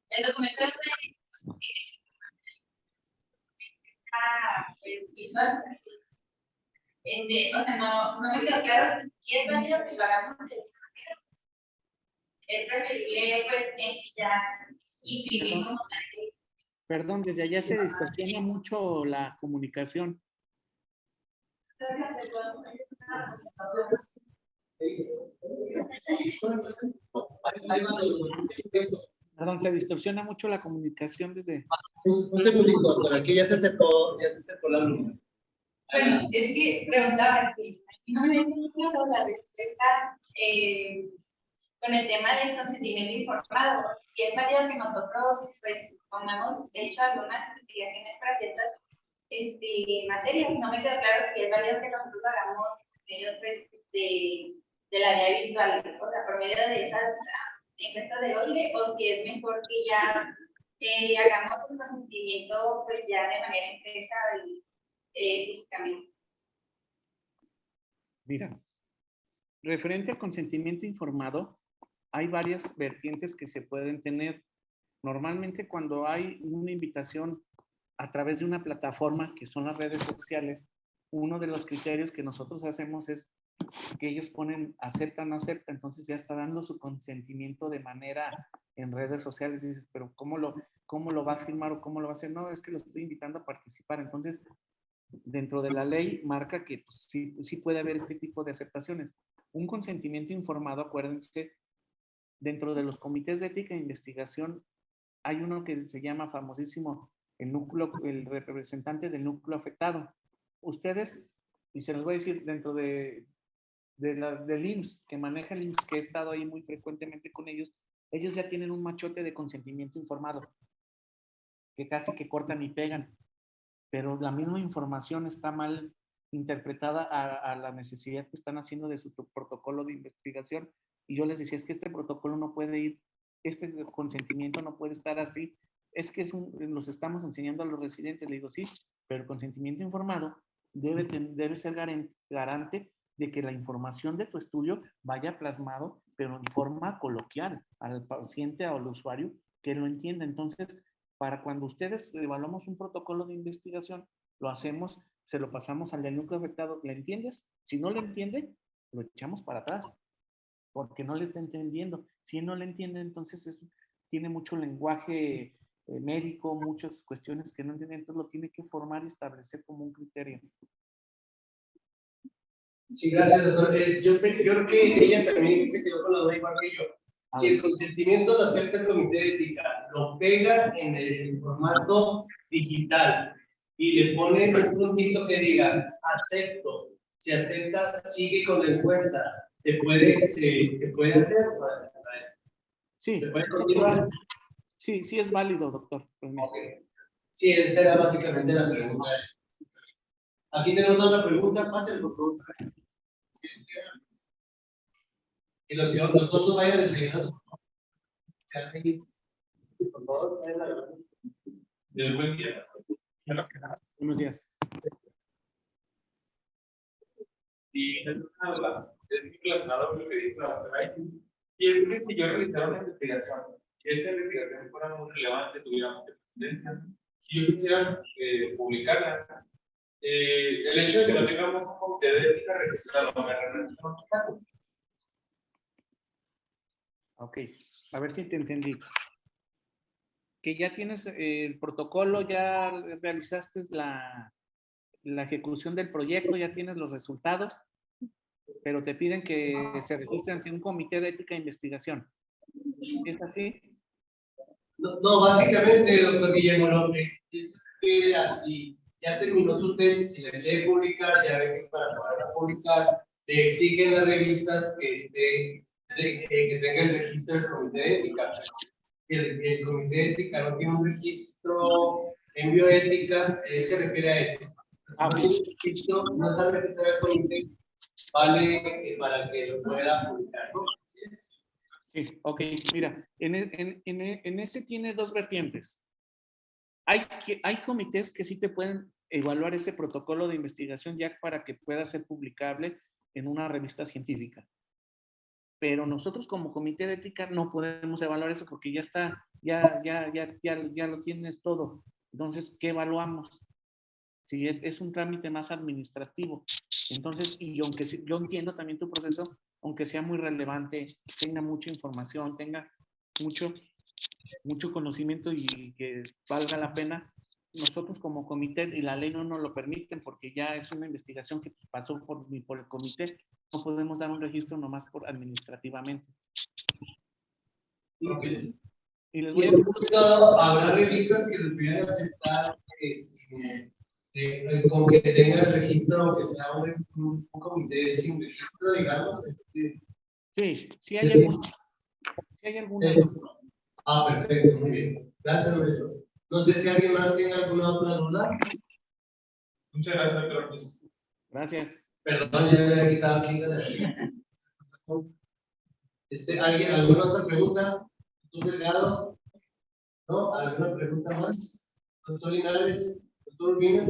El documento visual. O sea, no me quedó claro si es válido que lo hagamos de es preferible, pues, en si ya imprimimos. Perdón, desde allá se distorsiona mucho la comunicación. Perdón, se distorsiona mucho la comunicación desde... Un segundito, doctor, aquí ya se acercó la alumna. Bueno, es que preguntaba aquí no me dio muy claro la respuesta con el tema del consentimiento informado. Si es válido que nosotros, pues, como hemos hecho algunas investigaciones para ciertas materias, no me quedó claro si es válido que nosotros lo hagamos por medio pues, de la vía virtual, o sea, por medio de esas encuestas de OIRE, o si es mejor que ya hagamos un consentimiento, pues, ya de manera impresa y físicamente. Mira, referente al consentimiento informado, hay varias vertientes que se pueden tener. Normalmente cuando hay una invitación a través de una plataforma, que son las redes sociales, uno de los criterios que nosotros hacemos es que ellos ponen acepta, no acepta, entonces ya está dando su consentimiento de manera en redes sociales. Dices, pero ¿cómo lo va a firmar o cómo lo va a hacer? No, es que lo estoy invitando a participar. Entonces, dentro de la ley marca que pues, sí puede haber este tipo de aceptaciones. Un consentimiento informado, acuérdense, dentro de los comités de ética e investigación hay uno que se llama famosísimo el representante del núcleo afectado. Ustedes, y se los voy a decir dentro del IMSS, que maneja el IMSS, que he estado ahí muy frecuentemente con ellos ya tienen un machote de consentimiento informado, que casi que cortan y pegan, pero la misma información está mal interpretada a la necesidad que están haciendo de su protocolo de investigación. Y yo les decía, es que este protocolo no puede ir, este consentimiento no puede estar así, es que los estamos enseñando a los residentes. Le digo, sí, pero el consentimiento informado debe ser garante de que la información de tu estudio vaya plasmado, pero en forma coloquial, al paciente o al usuario que lo entienda. Entonces, para cuando ustedes evaluamos un protocolo de investigación, lo hacemos, se lo pasamos al del núcleo afectado. ¿Le entiendes? Si no le entiende, lo echamos para atrás, porque no le está entendiendo. Si no le entiende, entonces tiene mucho lenguaje médico, muchas cuestiones que no entiende, entonces lo tiene que formar y establecer como un criterio. Sí, gracias, doctor. Yo creo que ella también se quedó con la duda igual que yo. Si el consentimiento lo acepta el comité de ética, lo pega en el formato digital y le pone un puntito que diga acepto. Si acepta, sigue con la encuesta. ¿Se puede hacer para eso? Sí. ¿Se puede continuar? Sí, sí es válido, doctor. Okay. Sí, esa era básicamente la pregunta. Aquí tenemos otra pregunta. Pásenle, por favor. Y los dos vayan desayunando. Por favor, buen día. Buenos días. Y es una duda, es muy relacionado con lo que dijo la doctora. Y es que si yo realizara una investigación, y esta investigación fuera muy relevante, tuviera mucha trascendencia, si yo quisiera publicarla, el hecho de que no tengamos un comité de ética registrado, me representa un obstáculo. Ok, a ver si te entendí. Que ya tienes el protocolo, ya realizaste la ejecución del proyecto, ya tienes los resultados. pero te piden que se registren ante un comité de ética e investigación. ¿Es así? No, no, básicamente, doctor Guillermo López, él se refiere a si ya terminó su tesis y la quiere publicar, ya ve que para poderla publicar le exigen las revistas que tenga el registro del comité de ética. El comité de ética no tiene un registro en bioética, él se refiere a eso. Si no hay registro, no está registrado el comité, vale para que lo pueda publicar, ¿no? Así es. Sí, ok, mira, en ese tiene dos vertientes. Hay comités que sí te pueden evaluar ese protocolo de investigación ya para que pueda ser publicable en una revista científica. Pero nosotros como comité de ética no podemos evaluar eso porque ya está, ya lo tienes todo. Entonces, ¿qué evaluamos? Si es un trámite más administrativo. Entonces, y aunque yo entiendo también tu proceso, aunque sea muy relevante, tenga mucha información, tenga mucho conocimiento y que valga la pena, nosotros como comité, y la ley no nos lo permiten porque ya es una investigación que pasó por el comité, no podemos dar un registro nomás por administrativamente. Okay. Y les Y voy a... en un punto, habrá revistas que lo pudieran aceptar con que tenga el registro, aunque sea un comité sin registro, digamos. Sí hay algunas. Perfecto, muy bien. Gracias, maestro. No sé si alguien más tiene alguna otra duda. Muchas gracias, doctor. Gracias. Perdón, ya me había quitado aquí. ¿Alguna otra pregunta? ¿Doctor Delgado? ¿No? ¿Alguna pregunta más? Doctor Linares, doctor Urbina.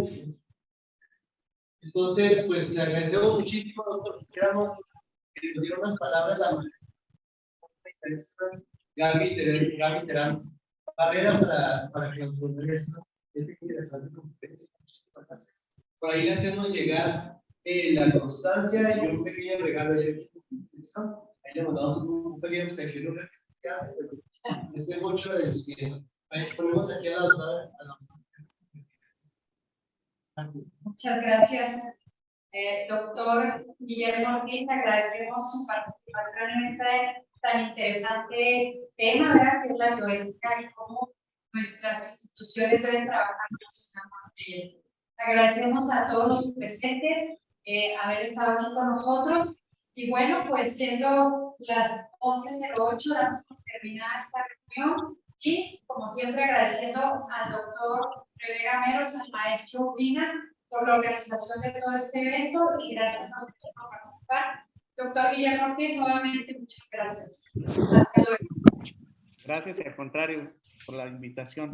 Entonces, pues le agradecemos muchísimo, doctor. Quisiéramos que nos diera unas palabras a la Gaby Terán. Barreras para que nos volviera esta interesante conferencia. Por ahí le hacemos llegar la constancia y un pequeño regalo. Ahí le mandamos un pequeño mensaje. Es mucho ponemos aquí a la doctora. Muchas gracias, doctor Guillermo Ortiz. Agradecemos su participación en este tan interesante tema, ¿verdad? Que es la bioética y cómo nuestras instituciones deben trabajar en esto. Agradecemos a todos los presentes haber estado aquí con nosotros. Y bueno, pues siendo las 11:08, damos por terminada esta reunión. Y como siempre, agradeciendo al doctor René Gameros, al maestro Urbina, por la organización de todo este evento y gracias a ustedes por participar. Doctor Guillermo Ortiz, nuevamente muchas gracias. Hasta luego. Gracias y al contrario por la invitación.